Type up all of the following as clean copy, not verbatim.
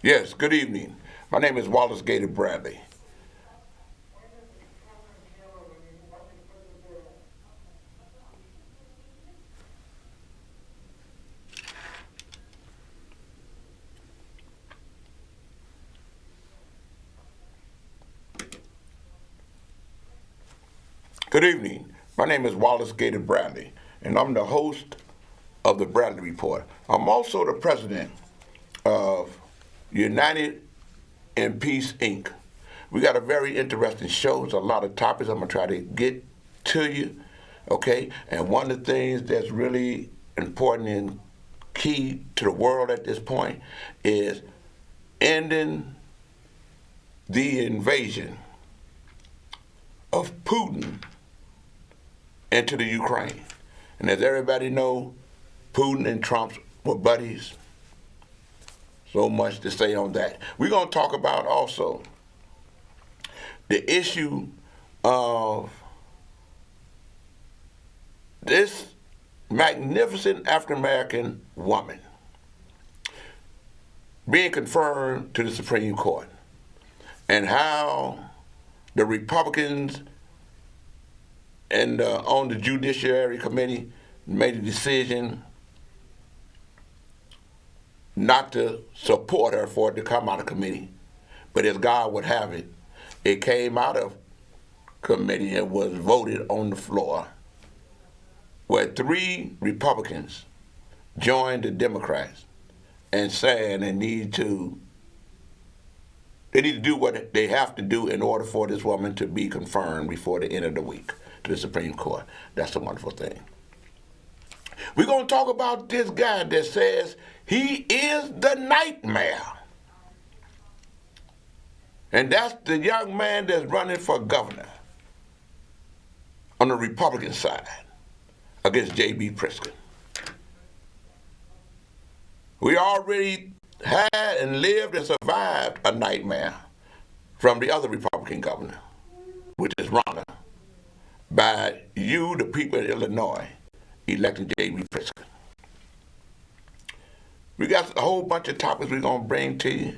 Yes, good evening. My name is Wallace Gator Bradley. Good evening. My name is Wallace Gator Bradley, and I'm the host of the Bradley Report. I'm also the president of United in Peace, Inc. We got a very interesting show. There's a lot of topics I'm going to try to get to you, okay? And one of the things that's really important and key to the world at this point is ending the invasion of Putin into the Ukraine. And as everybody know, Putin and Trump were buddies. So much to say on that. We're going to talk about also the issue of this magnificent African-American woman being confirmed to the Supreme Court, and how the Republicans and on the Judiciary Committee made a decision not to support her for it to come out of committee. But as God would have it, it came out of committee and was voted on the floor, where 3 Republicans joined the Democrats and saying they need to do what they have to do in order for this woman to be confirmed before the end of the week to the Supreme Court. That's a wonderful thing. We're going to talk about this guy that says he is the nightmare. And that's the young man that's running for governor on the Republican side against J.B. Pritzker. We already had and lived and survived a nightmare from the other Republican governor, which is Ronna, by you, the people of Illinois, electing J.B. Pritzker. We got a whole bunch of topics we're going to bring to you,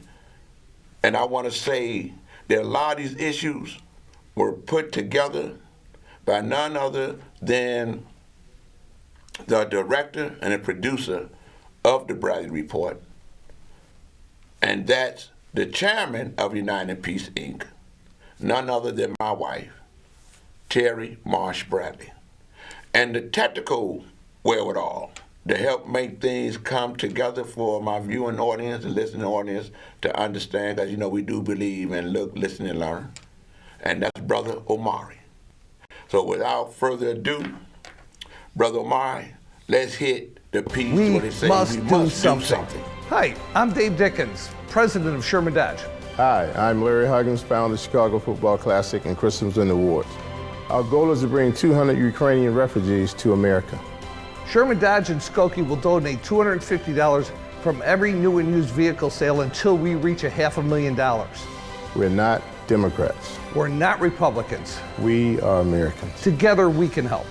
and I want to say that a lot of these issues were put together by none other than the director and the producer of the Bradley Report, and that's the chairman of United Peace, Inc., none other than my wife, Terry Marsh Bradley. And the technical wherewithal to help make things come together for my viewing audience and listening audience to understand, because we do believe in look, listen, and learn. And that's Brother Omari. So without further ado, Brother Omari, let's hit the piece where they say we must do something. Hi, I'm Dave Dickens, president of Sherman Dodge. Hi, I'm Larry Huggins, founder of Chicago Football Classic and Christmas in the Awards. Our goal is to bring 200 Ukrainian refugees to America. Sherman Dodge and Skokie will donate $250 from every new and used vehicle sale until we reach $500,000. We're not Democrats. We're not Republicans. We are Americans. Together we can help.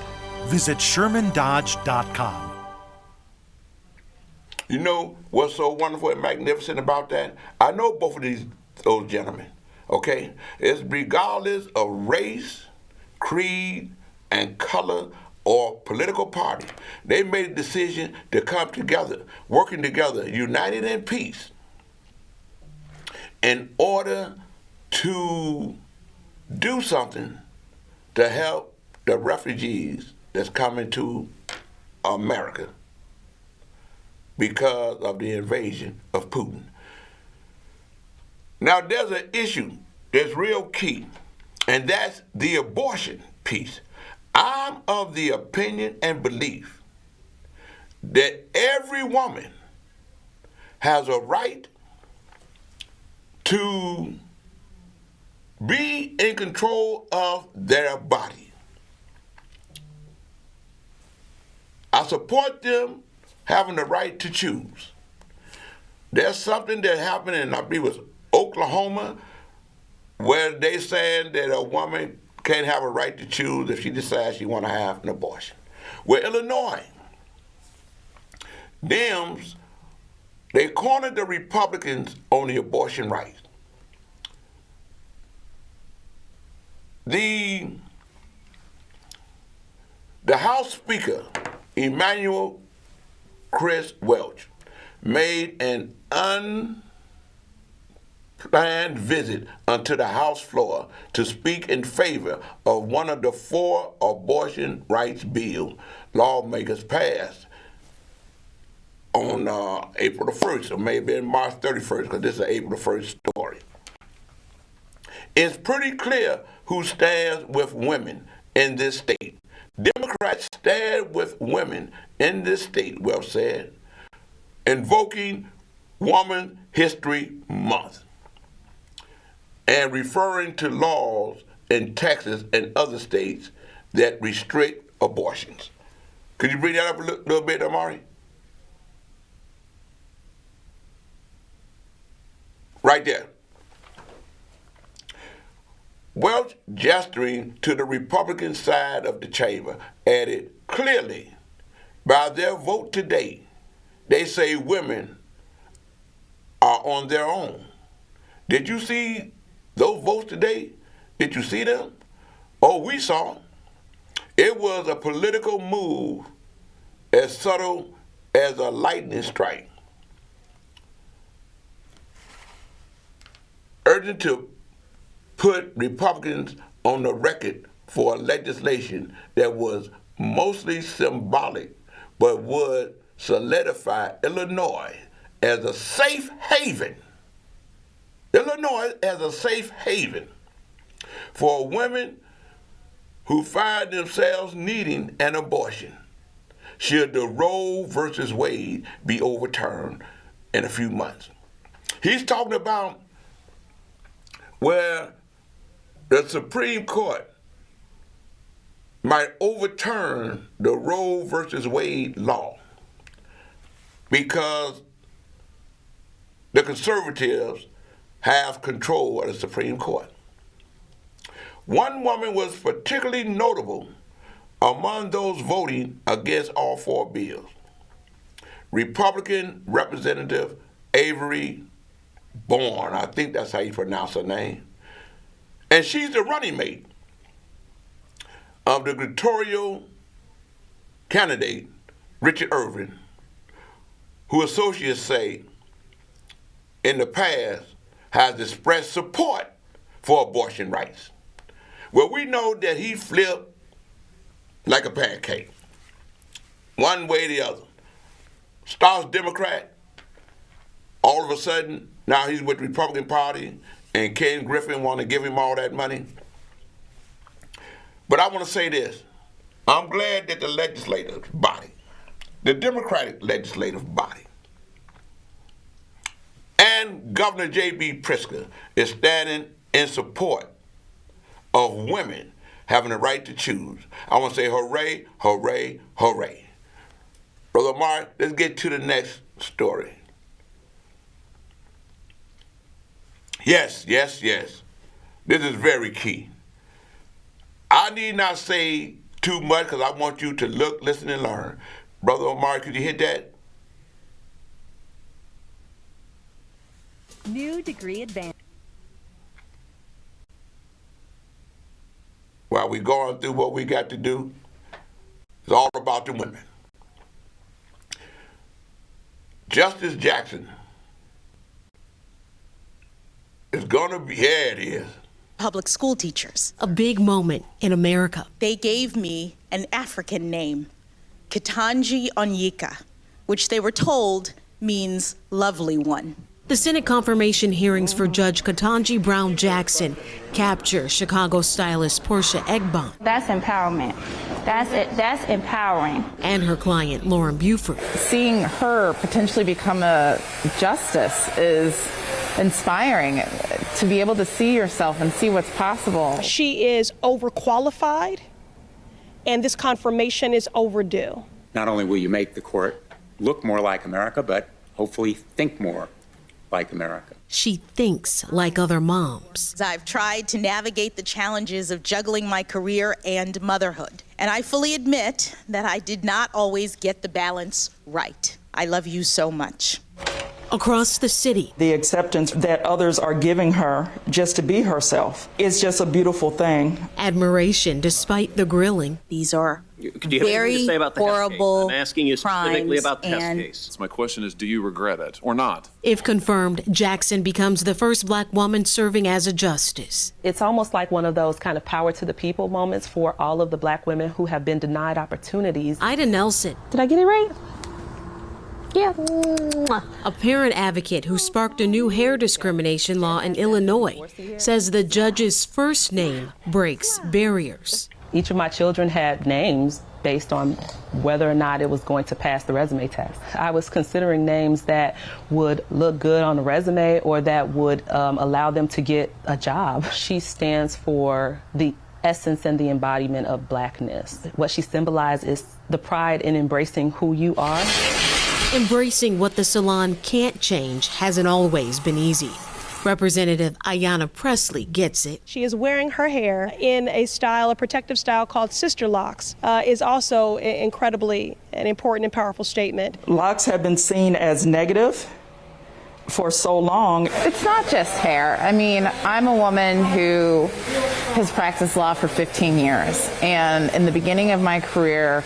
Visit ShermanDodge.com. You know what's so wonderful and magnificent about that? I know both of those gentlemen, okay? It's regardless of race, creed, and color, or political party. They made a decision to come together, working together, united in peace, in order to do something to help the refugees that's coming to America because of the invasion of Putin. Now, there's an issue that's real key, and that's the abortion piece. I'm of the opinion and belief that every woman has a right to be in control of their body. I support them having the right to choose. There's something that happened in, I believe it was Oklahoma, where they saying that a woman can't have a right to choose if she decides she want to have an abortion. Where Illinois, Dems They cornered the Republicans on the abortion rights. The House Speaker, Emanuel Chris Welch, made an unplanned visit onto the House floor to speak in favor of one of the 4 abortion rights bills lawmakers passed on April the 1st, or maybe March 31st, because this is an April the 1st story. It's pretty clear who stands with women in this state. Democrats stand with women in this state, Welch said, invoking Women's History Month and referring to laws in Texas and other states that restrict abortions. Could you bring that up a little bit, Amari? Right there. Welch, gesturing to the Republican side of the chamber, added, clearly, by their vote today, they say women are on their own. Did you see those votes today? Did you see them? Oh, we saw them. It was a political move as subtle as a lightning strike, urging to put Republicans on the record for legislation that was mostly symbolic but would solidify Illinois as a safe haven. Illinois as a safe haven for women who find themselves needing an abortion should the Roe versus Wade be overturned in a few months. He's talking about where the Supreme Court might overturn the Roe versus Wade law because the conservatives have control of the Supreme Court. One woman was particularly notable among those voting against all 4 bills. Republican Representative Avery Bourne, I think that's how you pronounce her name. And she's the running mate of the gubernatorial candidate, Richard Irvin, who associates say in the past has expressed support for abortion rights. Well, we know that he flipped like a pancake, one way or the other. Starts Democrat, all of a sudden, now he's with the Republican Party, and Ken Griffin want to give him all that money. But I want to say this. I'm glad that the legislative body, the Democratic legislative body, and Governor J.B. Pritzker is standing in support of women having the right to choose. I want to say hooray, hooray, hooray. Brother Mark, let's get to the next story. Yes, yes, yes. This is very key. I need not say too much because I want you to look, listen, and learn. Brother Omar, could you hit that? New degree advantage. While we're going through what we got to do, it's all about the women. Justice Jackson is going to be, yeah, it is. Public school teachers. A big moment in America. They gave me an African name, Ketanji Onyeka, which they were told means lovely one. The Senate confirmation hearings for Judge Ketanji Brown Jackson capture Chicago stylist Portia Egbon. That's empowerment. That's it. That's empowering. And her client, Lauren Buford. Seeing her potentially become a justice is inspiring, to be able to see yourself and see what's possible. She is overqualified, and this confirmation is overdue. Not only will you make the court look more like America, but hopefully think more like America. She thinks like other moms. I've tried to navigate the challenges of juggling my career and motherhood, and I fully admit that I did not always get the balance right. I love you so much. across the city. The acceptance that others are giving her just to be herself is just a beautiful thing. Admiration despite the grilling. These are Do you have anything to say about the horrible Hess case? I'm asking you specifically about the Hess and case. My question is, do you regret it or not? If confirmed, Jackson becomes the first black woman serving as a justice. It's almost like one of those kind of power to the people moments for all of the black women who have been denied opportunities. Ida Nelson. Did I get it right? Yeah. A parent advocate who sparked a new hair discrimination law in Illinois says the judge's first name breaks barriers. Each of my children had names based on whether or not it was going to pass the resume test. I was considering names that would look good on the resume or that would allow them to get a job. She stands for the essence and the embodiment of blackness. What she symbolizes is the pride in embracing who you are. Embracing what the salon can't change hasn't always been easy. Representative Ayanna Presley gets it. She is wearing her hair in a protective style called sister locks, is also incredibly an important and powerful statement. Locks have been seen as negative for so long. It's not just hair. I mean, I'm a woman who has practiced law for 15 years, and in the beginning of my career,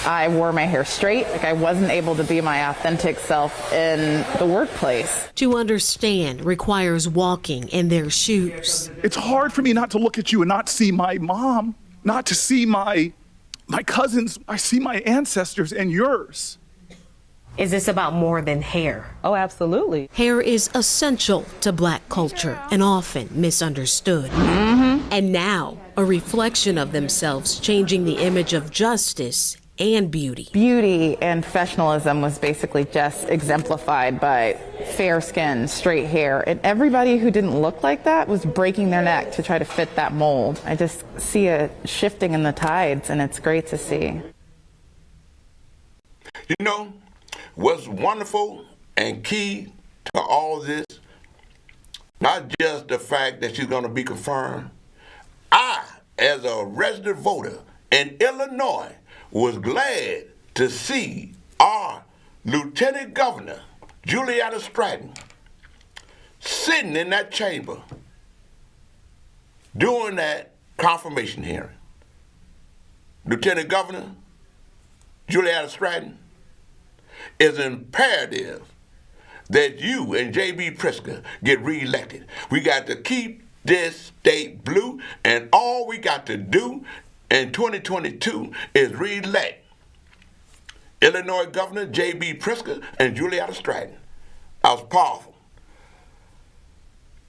I wore my hair straight. I wasn't able to be my authentic self in the workplace. To understand requires walking in their shoes. It's hard for me not to look at you and not see my mom, not to see my cousins. I see my ancestors and yours. Is this about more than hair? Oh, absolutely. Hair is essential to black culture and often misunderstood. And now, a reflection of themselves, changing the image of justice and beauty. Beauty and professionalism was basically just exemplified by fair skin, straight hair, and everybody who didn't look like that was breaking their neck to try to fit that mold. I just see a shifting in the tides, and it's great to see. You know, what's wonderful and key to all of this, not just the fact that she's going to be confirmed. I, as a resident voter in Illinois, was glad to see our Lieutenant Governor, Julietta Stratton, sitting in that chamber during that confirmation hearing. Lieutenant Governor, Julietta Stratton, it's imperative that you and J.B. Pritzker get reelected. We got to keep this state blue, and all we got to do in 2022 is re-elect Illinois Governor J.B. Pritzker and Julietta Stratton. That was powerful.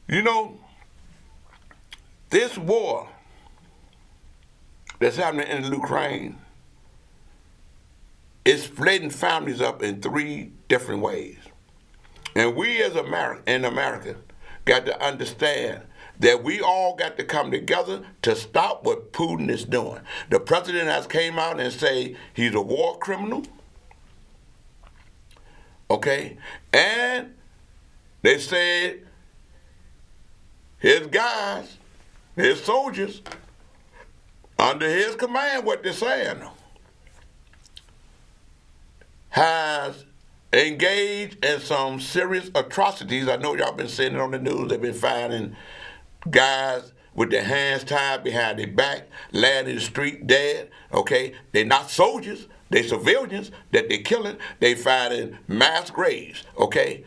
You know, this war that's happening in Ukraine is splitting families up in 3 different ways. And we as in America got to understand that we all got to come together to stop what Putin is doing. The president has came out and say he's a war criminal, okay? And they said his guys, his soldiers, under his command, what they're saying, has engaged in some serious atrocities. I know y'all been seeing it on the news. They've been finding guys with their hands tied behind their back, laying in the street dead, okay? They're not soldiers, they're civilians that they're killing. They finding mass graves, okay?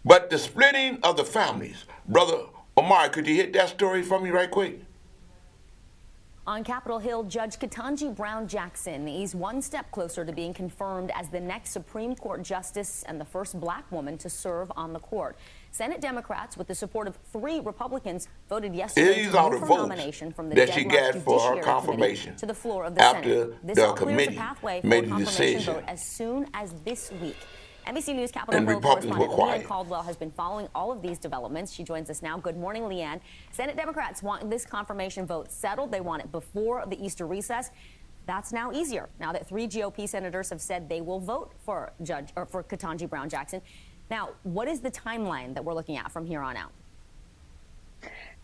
But the splitting of the families, Brother Omar, could you hit that story for me right quick? On Capitol Hill, Judge Ketanji Brown Jackson is one step closer to being confirmed as the next Supreme Court justice and the first black woman to serve on the court. Senate Democrats, with the support of 3 Republicans, voted yesterday to move her nomination from the that she got for her confirmation to the floor of the after Senate. This the all clears the committee pathway for made a a confirmation decision. vote as soon as this week. NBC News Capitol And Hill Republicans were correspondent Leanne quiet. Caldwell has been following all of these developments. She joins us now. Good morning, Leanne. Senate Democrats want this confirmation vote settled. They want it before the Easter recess. That's now easier, now that 3 GOP senators have said they will vote for for Ketanji Brown Jackson. Now, what is the timeline that we're looking at from here on out?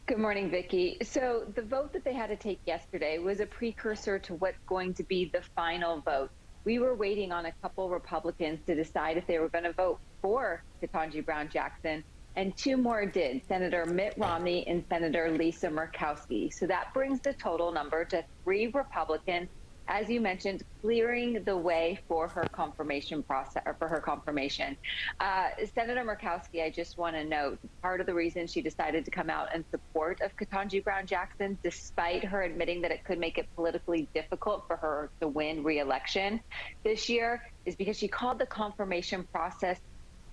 Good morning, Vicki. So the vote that they had to take yesterday was a precursor to what's going to be the final vote we were waiting on a couple Republicans to decide if they were going to vote for Ketanji Brown Jackson, and two more did, Senator Mitt Romney and Senator Lisa Murkowski. So that brings the total number to 3 Republicans, as you mentioned, clearing the way for her confirmation process, or for her confirmation. Senator Murkowski, I just want to note, part of the reason she decided to come out in support of Ketanji Brown Jackson, despite her admitting that it could make it politically difficult for her to win re-election this year, is because she called the confirmation process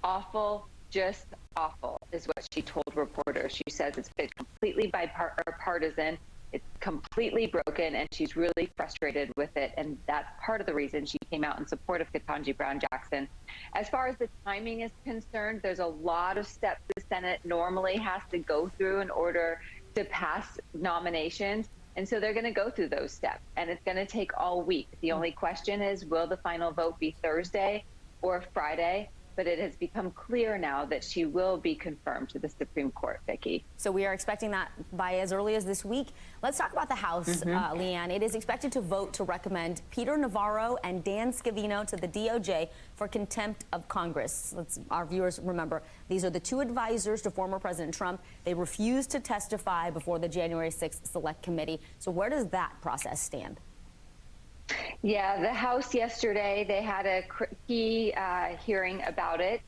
awful, just awful, is what she told reporters. She says it's been completely bipartisan. It's completely broken, and she's really frustrated with it, and that's part of the reason she came out in support of Ketanji Brown Jackson. As far as the timing is concerned, there's a lot of steps the Senate normally has to go through in order to pass nominations, and so they're going to go through those steps, and it's going to take all week. The only question is, will the final vote be Thursday or Friday? But it has become clear now that she will be confirmed to the Supreme Court, Vicki. So we are expecting that by as early as this week. Let's talk about the House, Leanne. It is expected to vote to recommend Peter Navarro and Dan Scavino to the DOJ for contempt of Congress. Our viewers remember, these are the 2 advisors to former President Trump. They refused to testify before the January 6th Select Committee. So where does that process stand? Yeah, the House yesterday, they had a key hearing about it,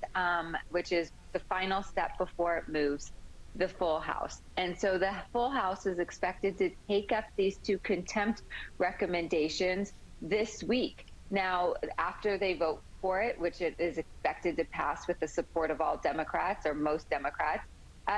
which is the final step before it moves the full House. And so the full House is expected to take up these 2 contempt recommendations this week. Now, after they vote for it, which it is expected to pass with the support of all Democrats or most Democrats,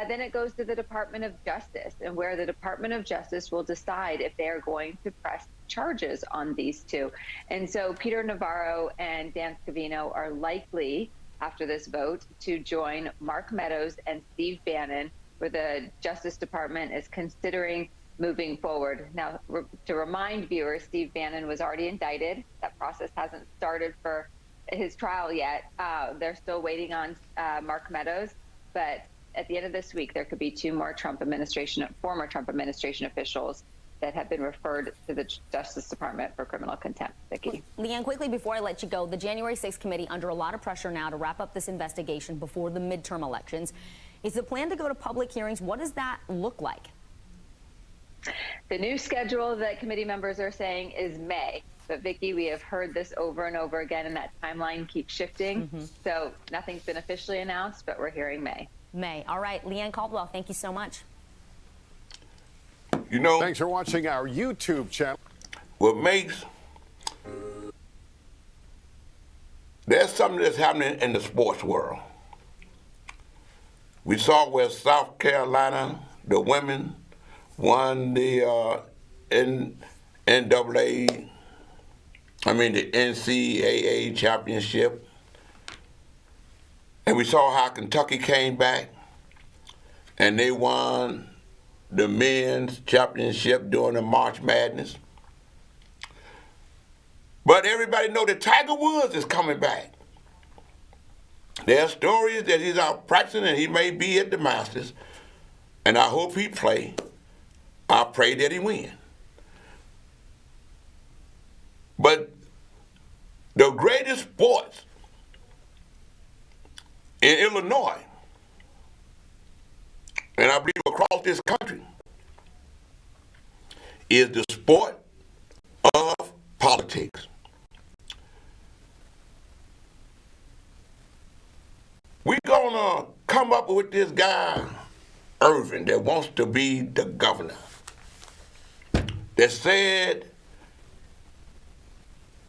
then it goes to the Department of Justice, and where the Department of Justice will decide if they are going to press charges on these 2. And so Peter Navarro and Dan Scavino are likely, after this vote, to join Mark Meadows and Steve Bannon, where the Justice Department is considering moving forward. Now, to remind viewers, Steve Bannon was already indicted. That process hasn't started for his trial yet. They're still waiting on Mark Meadows, but at the end of this week, there could be 2 more former Trump administration officials that have been referred to the Justice Department for criminal contempt. Vicki. Leanne, quickly before I let you go, the January 6th committee under a lot of pressure now to wrap up this investigation before the midterm elections. Is the plan to go to public hearings? What does that look like? The new schedule that committee members are saying is May. But Vicki, we have heard this over and over again, and that timeline keeps shifting. So nothing's been officially announced, but we're hearing May. May. All right, Leanne Caldwell, thank you so much. You know, thanks for watching our YouTube channel. What makes there's something that's happening in the sports world. We saw where South Carolina, the women, won the the NCAA championship. And we saw how Kentucky came back and they won the men's championship during the March Madness. But everybody know that Tiger Woods is coming back. There are stories that he's out practicing and he may be at the Masters. And I hope he play. I pray that he win. But the greatest sports in Illinois, and I believe across this country, is the sport of politics. We're gonna come up with this guy, Irvin, that wants to be the governor, that said,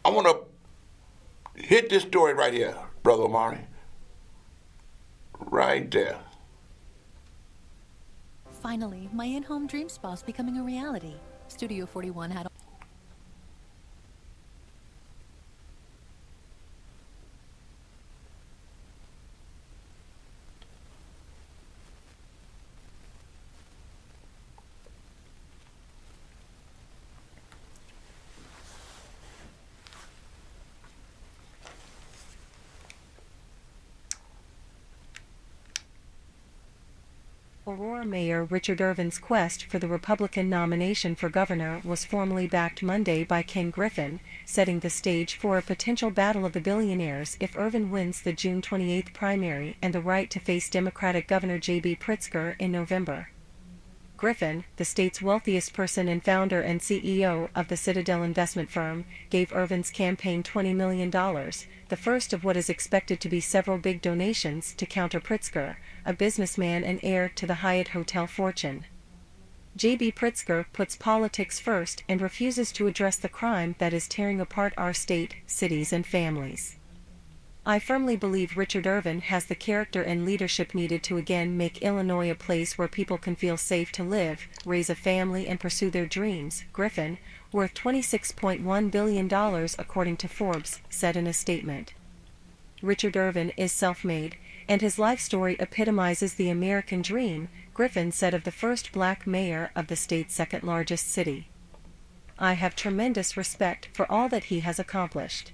I want to hit this story right here, Brother Omari. Right there. Finally, my in-home dream spa is becoming a reality. Studio 41 had Aurora Mayor Richard Irvin's quest for the Republican nomination for governor was formally backed Monday by Ken Griffin, setting the stage for a potential battle of the billionaires if Irvin wins the June 28 primary and the right to face Democratic Governor J.B. Pritzker in November. Griffin, the state's wealthiest person and founder and CEO of the Citadel investment firm, gave Irvin's campaign $20 million, the first of what is expected to be several big donations to counter Pritzker, a businessman and heir to the Hyatt Hotel fortune. J.B. Pritzker puts politics first and refuses to address the crime that is tearing apart our state, cities and families. I firmly believe Richard Irvin has the character and leadership needed to again make Illinois a place where people can feel safe to live, raise a family and pursue their dreams, Griffin, worth $26.1 billion according to Forbes, said in a statement. Richard Irvin is self-made, and his life story epitomizes the American dream, Griffin said of the first black mayor of the state's second-largest city. I have tremendous respect for all that he has accomplished.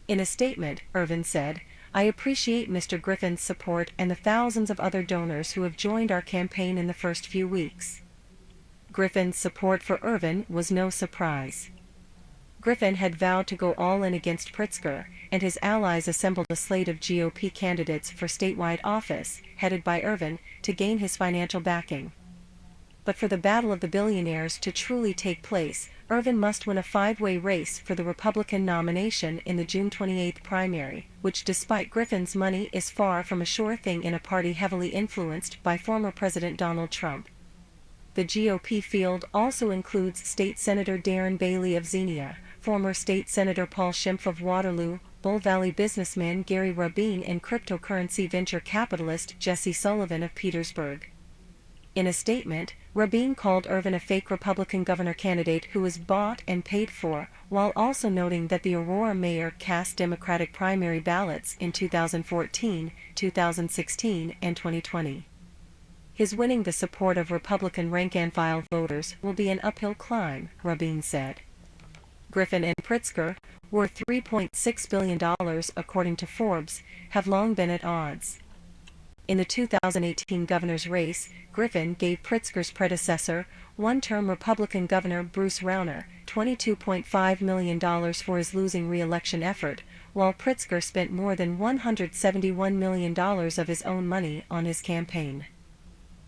In a statement, Irvin said, I appreciate Mr. Griffin's support and the thousands of other donors who have joined our campaign in the first few weeks. Griffin's support for Irvin was no surprise. Griffin had vowed to go all in against Pritzker, and his allies assembled a slate of GOP candidates for statewide office, headed by Irvin, to gain his financial backing. But for the battle of the billionaires to truly take place, Irvin must win a five-way race for the Republican nomination in the June 28 primary, which despite Griffin's money is far from a sure thing in a party heavily influenced by former President Donald Trump. The GOP field also includes State Senator Darren Bailey of Xenia, former State Senator Paul Schimpf of Waterloo, Bull Valley businessman Gary Rabin and cryptocurrency venture capitalist Jesse Sullivan of Petersburg. In a statement, Rabin called Irvin a fake Republican governor candidate who was bought and paid for, while also noting that the Aurora mayor cast Democratic primary ballots in 2014, 2016, and 2020. His winning the support of Republican rank-and-file voters will be an uphill climb, Rabin said. Griffin and Pritzker, worth $3.6 billion according to Forbes, have long been at odds. In the 2018 governor's race, Griffin gave Pritzker's predecessor, one-term Republican Governor Bruce Rauner, $22.5 million for his losing re-election effort, while Pritzker spent more than $171 million of his own money on his campaign.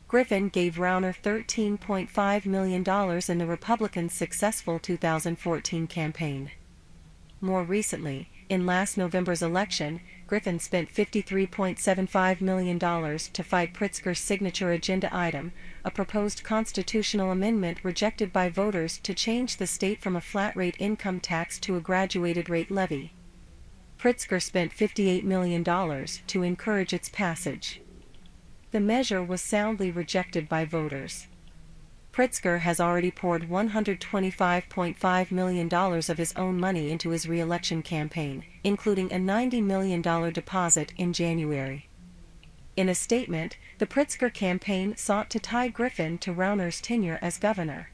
Griffin gave Rauner $13.5 million in the Republicans' successful 2014 campaign. More recently, in last November's election, Griffin spent $53.75 million to fight Pritzker's signature agenda item, a proposed constitutional amendment rejected by voters to change the state from a flat-rate income tax to a graduated rate levy. Pritzker spent $58 million to encourage its passage. The measure was soundly rejected by voters. Pritzker has already poured $125.5 million of his own money into his re-election campaign, including a $90 million deposit in January. In a statement, the Pritzker campaign sought to tie Griffin to Rauner's tenure as governor.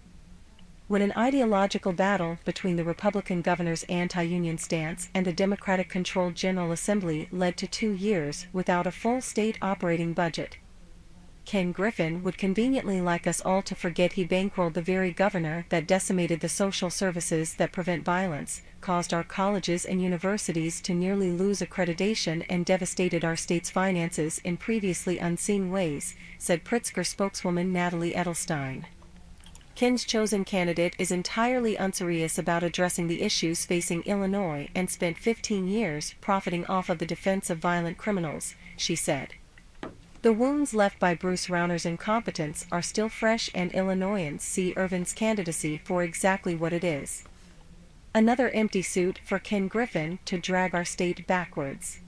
When an ideological battle between the Republican governor's anti-union stance and the Democratic-controlled General Assembly led to 2 years without a full state operating budget, Ken Griffin would conveniently like us all to forget he bankrolled the very governor that decimated the social services that prevent violence, caused our colleges and universities to nearly lose accreditation and devastated our state's finances in previously unseen ways, said Pritzker spokeswoman Natalie Edelstein. Ken's chosen candidate is entirely unserious about addressing the issues facing Illinois and spent 15 years profiting off of the defense of violent criminals, she said. The wounds left by Bruce Rauner's incompetence are still fresh and Illinoisans see Irvin's candidacy for exactly what it is. Another empty suit for Ken Griffin to drag our state backwards.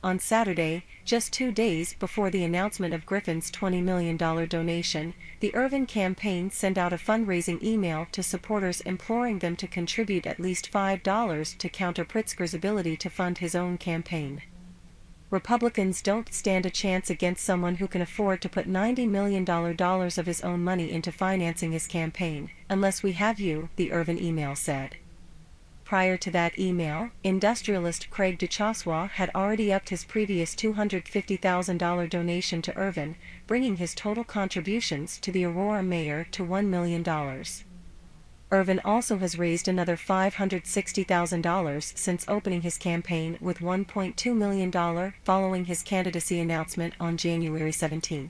On Saturday, just 2 days before the announcement of Griffin's $20 million donation, the Irvin campaign sent out a fundraising email to supporters imploring them to contribute at least $5 to counter Pritzker's ability to fund his own campaign. Republicans don't stand a chance against someone who can afford to put $90 million of his own money into financing his campaign, unless we have you, the Irvin email said. prior to that email, industrialist Craig DeChoswa had already upped his previous $250,000 donation to Irvin, bringing his total contributions to the Aurora mayor to $1 million. Irvin also has raised another $560,000 since opening his campaign with $1.2 million following his candidacy announcement on January 17.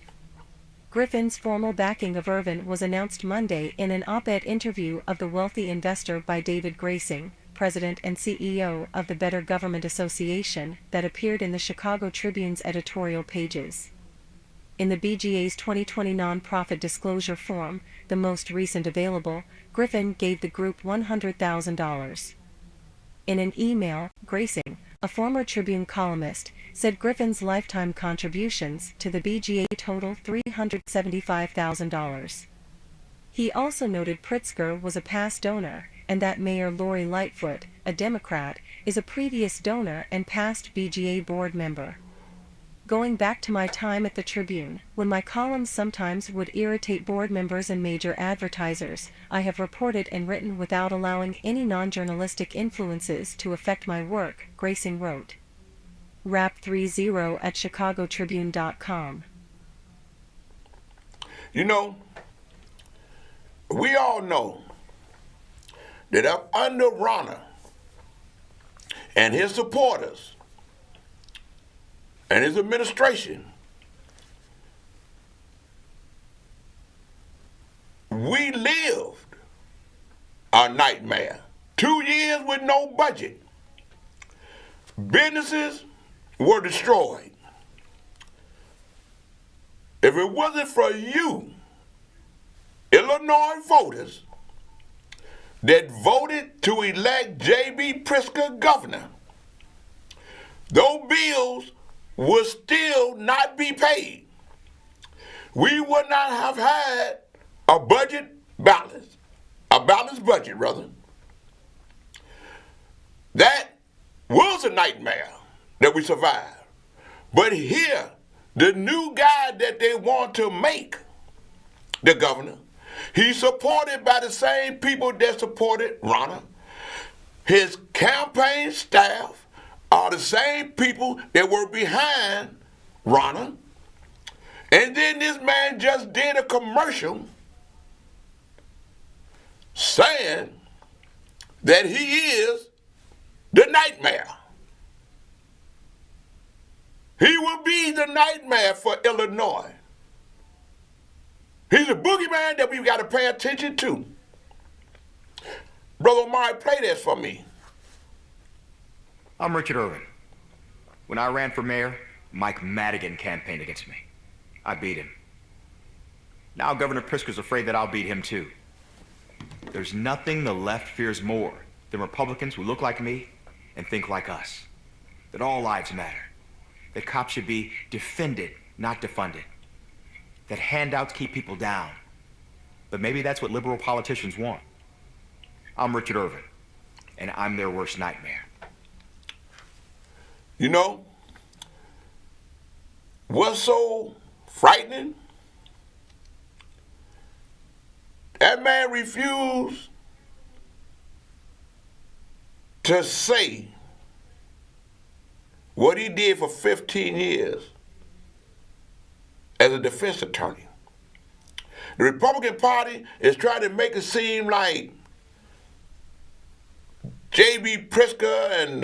Griffin's formal backing of Irvin was announced Monday in an op-ed interview of The Wealthy Investor by David Gracing, president and CEO of the Better Government Association, that appeared in the Chicago Tribune's editorial pages. In the BGA's 2020 nonprofit disclosure form, the most recent available, Griffin gave the group $100,000. In an email, Gracing, a former Tribune columnist, said Griffin's lifetime contributions to the BGA total $375,000. He also noted Pritzker was a past donor, and that Mayor Lori Lightfoot, a Democrat, is a previous donor and past BGA board member. Going back to my time at the Tribune, when my columns sometimes would irritate board members and major advertisers, I have reported and written without allowing any non-journalistic influences to affect my work, Gracing wrote. Rap30 at chicagotribune.com. You know, we all know that up under Ronna and his supporters and his administration, we lived a nightmare. 2 years with no budget. Businesses were destroyed. If it wasn't for you, Illinois voters, that voted to elect J.B. Pritzker governor, those bills would still not be paid. We would not have had a budget balance, a balanced budget, rather. That was a nightmare that we survived. But here, the new guy that they want to make the governor, he's supported by the same people that supported Ronna. His campaign staff are the same people that were behind Ronna. And then this man just did a commercial saying that he is the nightmare. He will be the nightmare for Illinois. He's a boogeyman that we've got to pay attention to. Brother Omari, play this for me. I'm Richard Irvin. When I ran for mayor, Mike Madigan campaigned against me. I beat him. Now Governor Pritzker's afraid that I'll beat him too. There's nothing the left fears more than Republicans who look like me and think like us. That all lives matter. That cops should be defended, not defunded. That handouts keep people down. But maybe that's what liberal politicians want. I'm Richard Irvin, and I'm their worst nightmare. You know, what's so frightening? That man refused to say what he did for 15 years as a defense attorney. The Republican Party is trying to make it seem like J.B. Pritzker and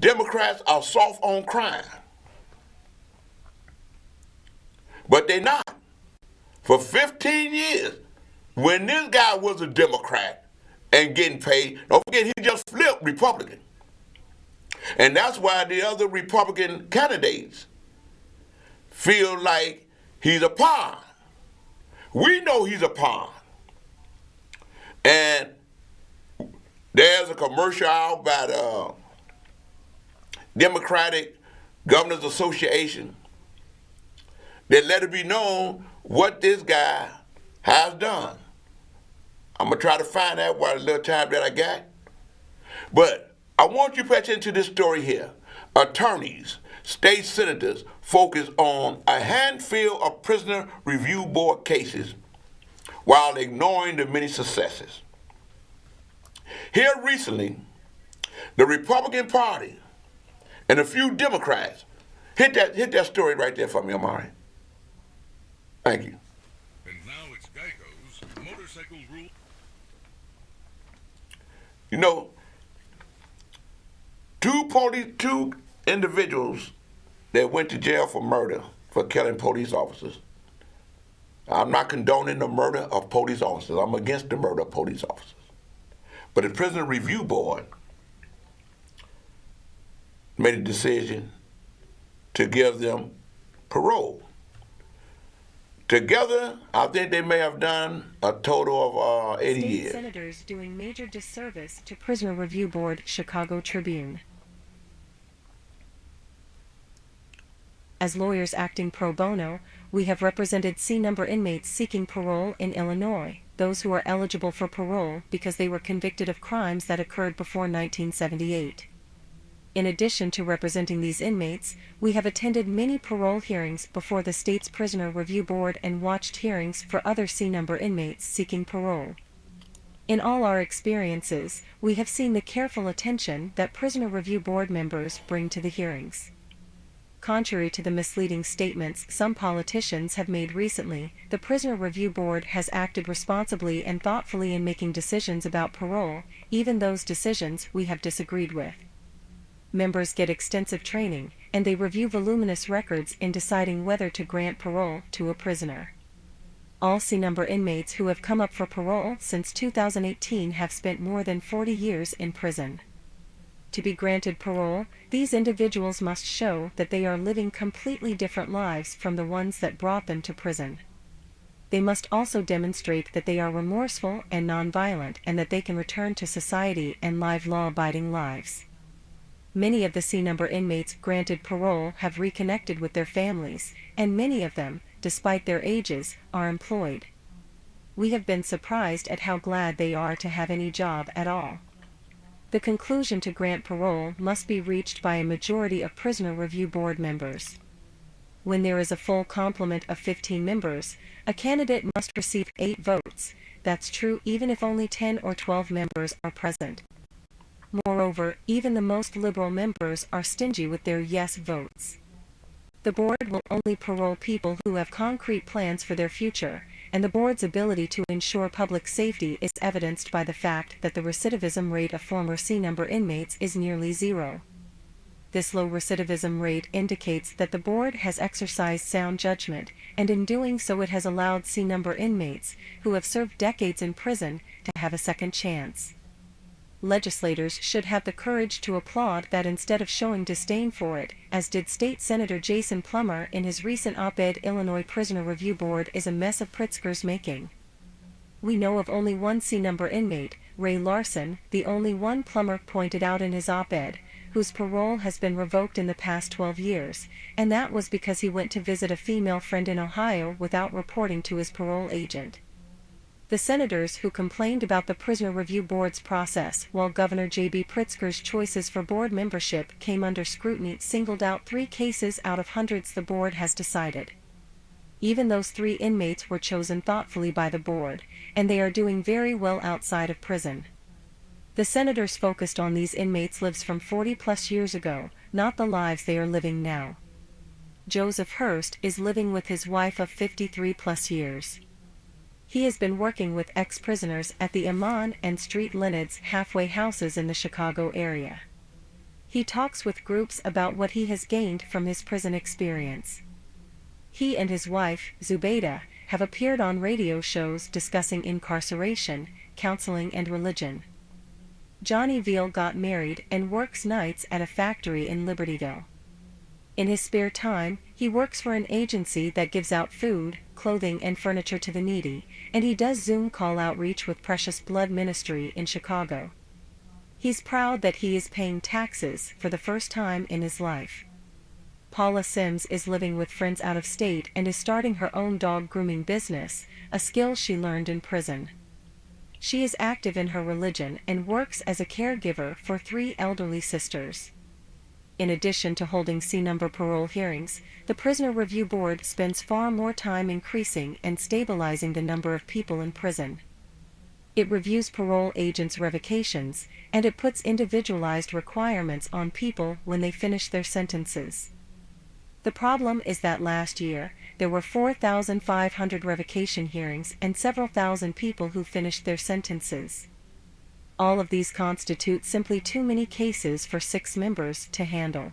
Democrats are soft on crime. But they're not. For 15 years, when this guy was a Democrat and getting paid, don't forget he just flipped Republican. And that's why the other Republican candidates feel like he's a pawn. We know he's a pawn. And there's a commercial out by the Democratic Governors Association that let it be known what this guy has done. I'm going to try to find out what little time that I got. But I want you to pay attention to this story here. Attorneys, state senators focus on a handful of prisoner review board cases while ignoring the many successes. Here recently, The Republican Party and a few Democrats. Hit that story right there for me, Amari. Thank you. And now it's Geico's motorcycle rule. You know, two individuals that went to jail for murder, for killing police officers. I'm not condoning the murder of police officers. I'm against the murder of police officers. But the Prisoner Review Board made a decision to give them parole. Together, I think they may have done a total of 80 State years. senators doing major disservice to Prisoner Review Board, Chicago Tribune. As lawyers acting pro bono, we have represented C-number inmates seeking parole in Illinois, those who are eligible for parole because they were convicted of crimes that occurred before 1978. In addition to representing these inmates, we have attended many parole hearings before the state's Prisoner Review Board and watched hearings for other C-number inmates seeking parole. In all our experiences, we have seen the careful attention that Prisoner Review Board members bring to the hearings. Contrary to the misleading statements some politicians have made recently, the Prisoner Review Board has acted responsibly and thoughtfully in making decisions about parole, even those decisions we have disagreed with. Members get extensive training, and they review voluminous records in deciding whether to grant parole to a prisoner. All C-number inmates who have come up for parole since 2018 have spent more than 40 years in prison. To be granted parole, these individuals must show that they are living completely different lives from the ones that brought them to prison. They must also demonstrate that they are remorseful and nonviolent and that they can return to society and live law-abiding lives. Many of the C-number inmates granted parole have reconnected with their families, and many of them, despite their ages, are employed. We have been surprised at how glad they are to have any job at all. The conclusion to grant parole must be reached by a majority of Prisoner Review Board members. When there is a full complement of 15 members, a candidate must receive 8 votes. That's true even if only 10 or 12 members are present. Moreover, even the most liberal members are stingy with their yes votes. The board will only parole people who have concrete plans for their future, and the board's ability to ensure public safety is evidenced by the fact that the recidivism rate of former C-number inmates is nearly zero. This low recidivism rate indicates that the board has exercised sound judgment, and in doing so it has allowed C-number inmates, who have served decades in prison, to have a second chance. Legislators should have the courage to applaud that instead of showing disdain for it, as did State Senator Jason Plummer in his recent op-ed. Illinois Prisoner Review Board is a mess of Pritzker's making. We know of only one C-number inmate, Ray Larson, the only one Plummer pointed out in his op-ed, whose parole has been revoked in the past 12 years, and that was because he went to visit a female friend in Ohio without reporting to his parole agent. The senators who complained about the Prisoner Review Board's process while Governor J.B. Pritzker's choices for board membership came under scrutiny singled out 3 cases out of hundreds the board has decided. Even those 3 inmates were chosen thoughtfully by the board, and they are doing very well outside of prison. The senators focused on these inmates' lives from 40-plus years ago, not the lives they are living now. Joseph Hurst is living with his wife of 53-plus years. He has been working with ex-prisoners at the Amman and Street Leonard's halfway houses in the Chicago area. He talks with groups about what he has gained from his prison experience. He and his wife, Zubaydah, have appeared on radio shows discussing incarceration, counseling, and religion. Johnny Veal got married and works nights at a factory in Libertyville. In his spare time, he works for an agency that gives out food, clothing, and furniture to the needy, and he does Zoom call outreach with Precious Blood Ministry in Chicago. He's proud that he is paying taxes for the first time in his life. Paula Sims is living with friends out of state and is starting her own dog grooming business, a skill she learned in prison. She is active in her religion and works as a caregiver for 3 elderly sisters. In addition to holding C-number parole hearings, the Prisoner Review Board spends far more time increasing and stabilizing the number of people in prison. It reviews parole agents' revocations, and it puts individualized requirements on people when they finish their sentences. The problem is that last year, there were 4,500 revocation hearings and several thousand people who finished their sentences. All of these constitute simply too many cases for 6 members to handle.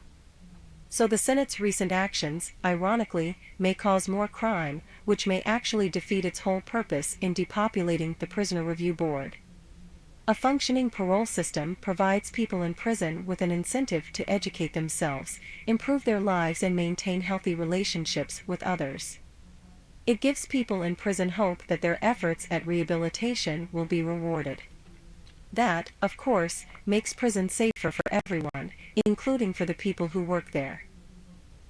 So the Senate's recent actions, ironically, may cause more crime, which may actually defeat its whole purpose in depopulating the Prisoner Review Board. A functioning parole system provides people in prison with an incentive to educate themselves, improve their lives, and maintain healthy relationships with others. It gives people in prison hope that their efforts at rehabilitation will be rewarded. That, of course, makes prison safer for everyone, including for the people who work there.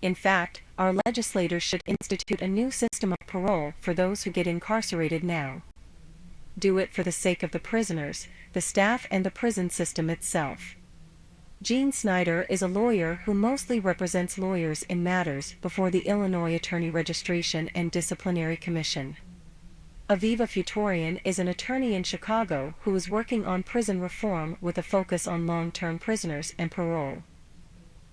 In fact, our legislators should institute a new system of parole for those who get incarcerated now. Do it for the sake of the prisoners, the staff, and the prison system itself. Gene Snyder is a lawyer who mostly represents lawyers in matters before the Illinois Attorney Registration and Disciplinary Commission. Aviva Futorian is an attorney in Chicago who is working on prison reform with a focus on long-term prisoners and parole.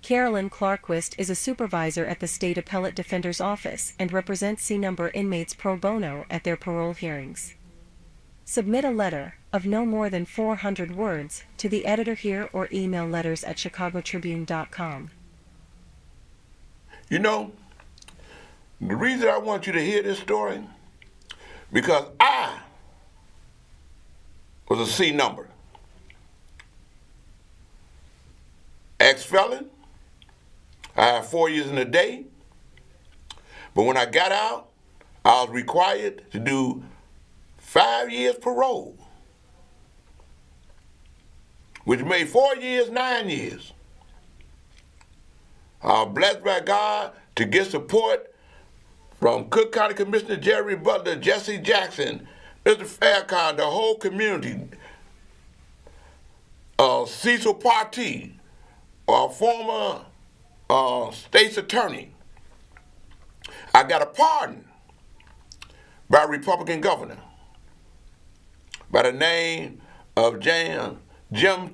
Carolyn Clarquist is a supervisor at the State Appellate Defender's Office and represents C-number inmates pro bono at their parole hearings. Submit a letter, of no more than 400 words, to the editor here or email letters@chicagotribune.com. You know, the reason I want you to hear this story, because I was a C number. Ex-felon. I had 4 years in a day. But when I got out, I was required to do 5 years parole, which made 4 years, 9 years. I was blessed by God to get support from Cook County Commissioner Jerry Butler, Jesse Jackson, Mr. Faircon, the whole community, Cecil Partee, our former state's attorney. I got a pardon by a Republican governor by the name of Jim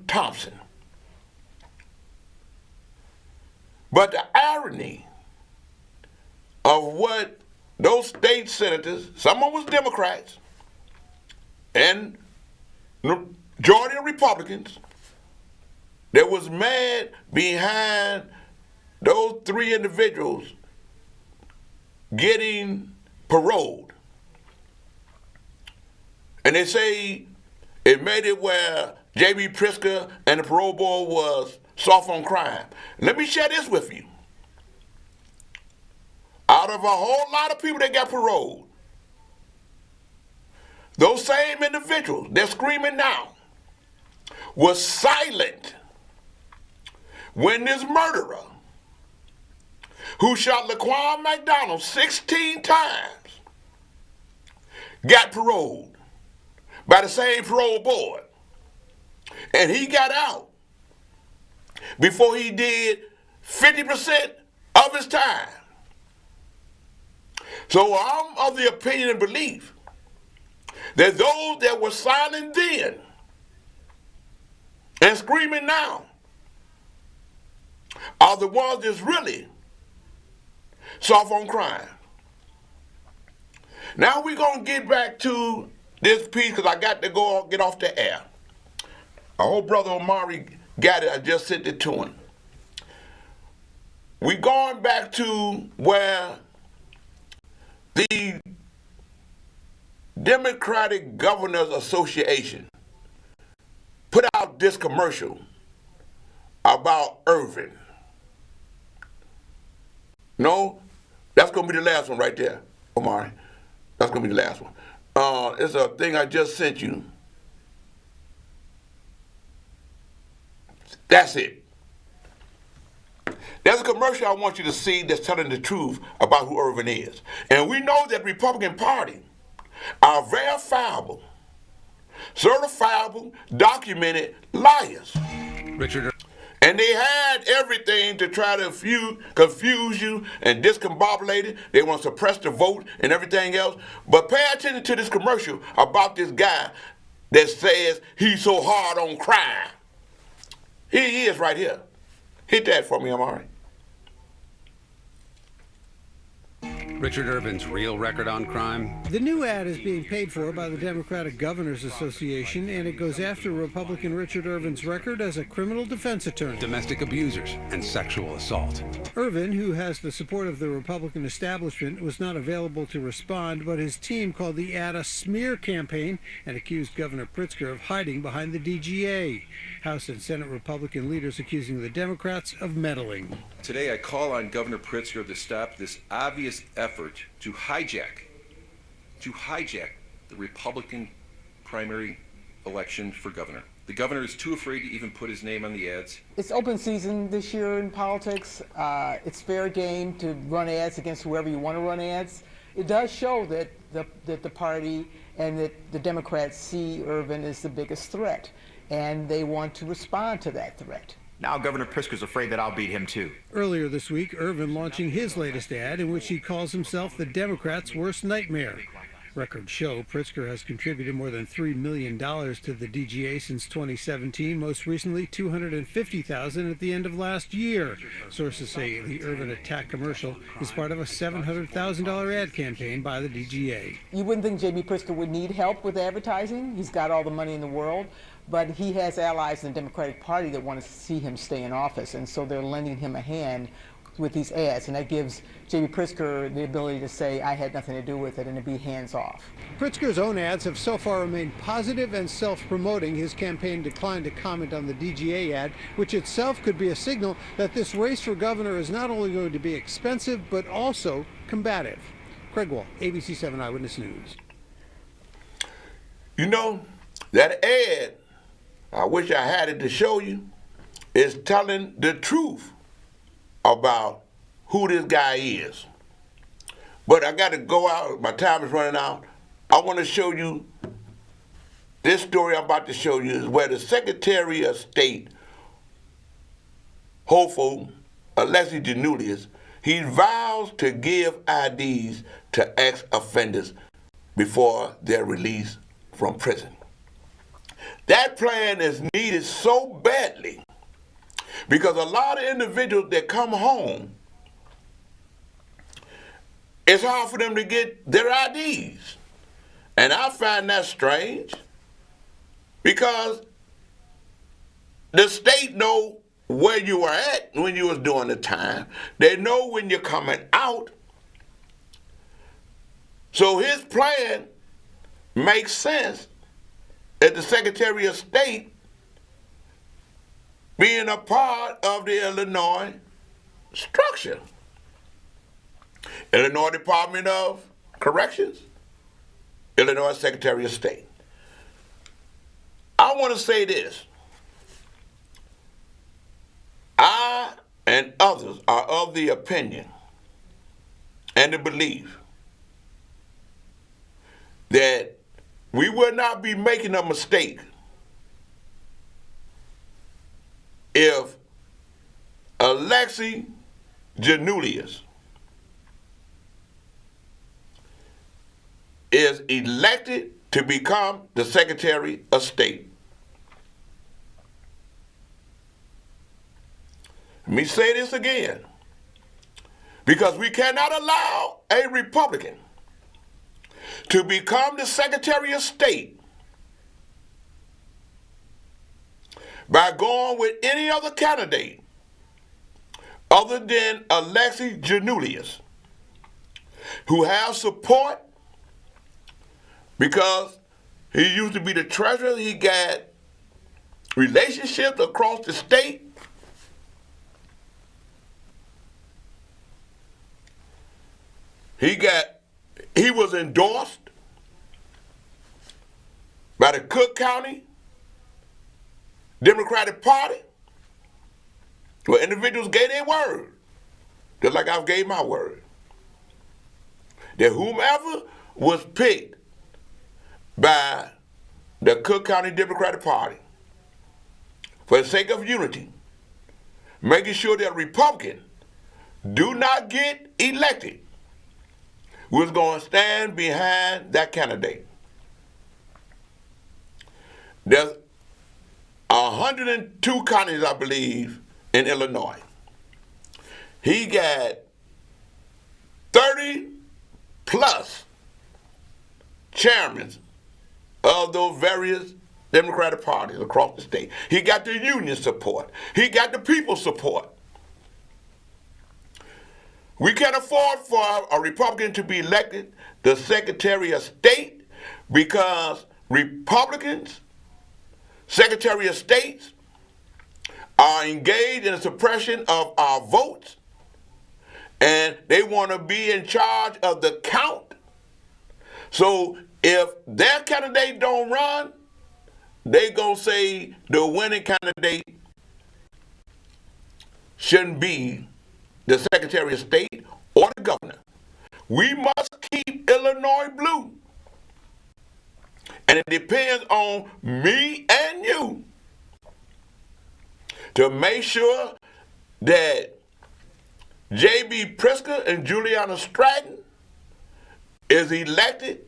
Thompson. But the irony of what those state senators, some of them was Democrats, and majority of Republicans, that was mad behind those 3 individuals getting paroled. And they say it made it where J.B. Pritzker and the parole board was soft on crime. Let me share this with you. Out of a whole lot of people that got paroled, those same individuals, they're screaming now, was silent when this murderer, who shot Laquan McDonald 16 times, got paroled by the same parole board. And he got out before he did 50% of his time. So I'm of the opinion and belief that those that were silent then and screaming now are the ones that's really soft on crime. Now we're going to get back to this piece because I got to go get off the air. Our old brother Omari got it. I just sent it to him. We're going back to where the Democratic Governors Association put out this commercial about Irvin. No, that's going to be the last one right there, Omari. That's going to be the last one. It's a thing I just sent you. That's it. There's a commercial I want you to see that's telling the truth about who Irvin is. And we know that the Republican Party are verifiable, certifiable, documented liars. Richard. And they had everything to try to confuse you and discombobulate it. They want to suppress the vote and everything else. But pay attention to this commercial about this guy that says he's so hard on crime. Here he is right here. Hit that for me, Amari. Richard Irvin's real record on crime. The new ad is being paid for by the Democratic Governors Association, and it goes after Republican Richard Irvin's record as a criminal defense attorney. Domestic abusers and sexual assault. Irvin, who has the support of the Republican establishment, was not available to respond, but his team called the ad a smear campaign and accused Governor Pritzker of hiding behind the DGA. House and Senate Republican leaders accusing the Democrats of meddling. Today I call on Governor Pritzker to stop this obvious effort to hijack the Republican primary election for governor. The governor is too afraid to even put his name on the ads. It's open season this year in politics. It's fair game to run ads against whoever you want to run ads. It does show that the party and that the Democrats see Irvin as the biggest threat, and they want to respond to that threat. Now Governor Pritzker's afraid that I'll beat him too. Earlier this week, Irvin launching his latest ad in which he calls himself the Democrats' worst nightmare. Records show Pritzker has contributed more than $3 million to the DGA since 2017, most recently $250,000 at the end of last year. Sources say the Irvin attack commercial is part of a $700,000 ad campaign by the DGA. You wouldn't think J.B. Pritzker would need help with advertising. He's got all the money in the world. But he has allies in the Democratic Party that want to see him stay in office, and so they're lending him a hand with these ads, and that gives J.B. Pritzker the ability to say, I had nothing to do with it, and to be hands-off. Pritzker's own ads have so far remained positive and self-promoting. His campaign declined to comment on the DGA ad, which itself could be a signal that this race for governor is not only going to be expensive, but also combative. Craig Wall, ABC 7 Eyewitness News. You know, that ad, I wish I had it to show you, is telling the truth about who this guy is. But I got to go out. My time is running out. I want to show you this story I'm about to show you is where the Secretary of State, hopeful Alexis Janulius, he vows to give IDs to ex-offenders before they're released from prison. That plan is needed so badly because a lot of individuals that come home, it's hard for them to get their IDs. And I find that strange because the state know where you were at when you was doing the time. They know when you're coming out. So his plan makes sense as the Secretary of State being a part of the Illinois structure. Illinois Department of Corrections, Illinois Secretary of State. I want to say this. I and others are of the opinion and the belief that we will not be making a mistake if Alexis Janulius is elected to become the Secretary of State. Let me say this again, because we cannot allow a Republican to become the Secretary of State by going with any other candidate other than Alexis Janulius, who has support because he used to be the treasurer. He got relationships across the state. He was endorsed by the Cook County Democratic Party, where individuals gave their word, just like I gave my word, that whomever was picked by the Cook County Democratic Party, for the sake of unity, making sure that Republicans do not get elected, was going to stand behind that candidate. There's 102 counties, I believe, in Illinois. He got 30 plus chairmen of those various Democratic parties across the state. He got the union support. He got the people's support. We can't afford for a Republican to be elected the Secretary of State because Republicans, Secretary of States, are engaged in the suppression of our votes, and they want to be in charge of the count. So if their candidate don't run, they gonna say the winning candidate shouldn't be the Secretary of State or the governor. We must keep Illinois blue. And it depends on me and you to make sure that J.B. Pritzker and Juliana Stratton is elected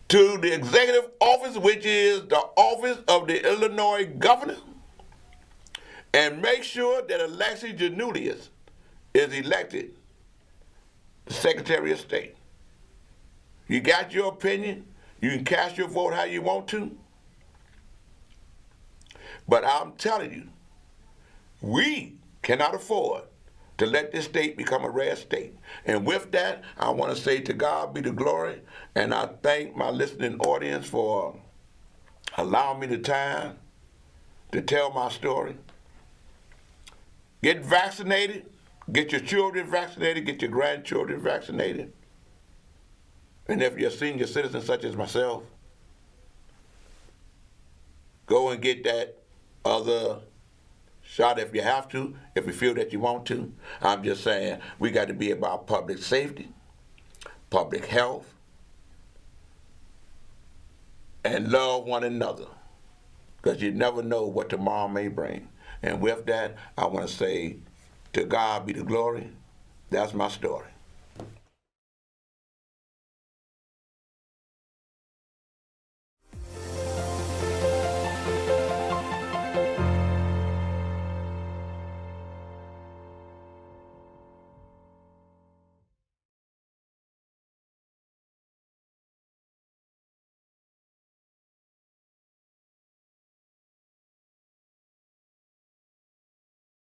to the executive office, which is the office of the Illinois governor, and make sure that Alexi Janulius is elected the Secretary of State. You got your opinion. You can cast your vote how you want to. But I'm telling you, we cannot afford to let this state become a red state. And with that, I want to say to God be the glory, and I thank my listening audience for allowing me the time to tell my story. Get vaccinated, get your children vaccinated, get your grandchildren vaccinated. And if you're a senior citizen such as myself, go and get that other shot if you have to, if you feel that you want to. I'm just saying we got to be about public safety, public health, and love one another, because you never know what tomorrow may bring. And with that, I want to say, to God be the glory. That's my story.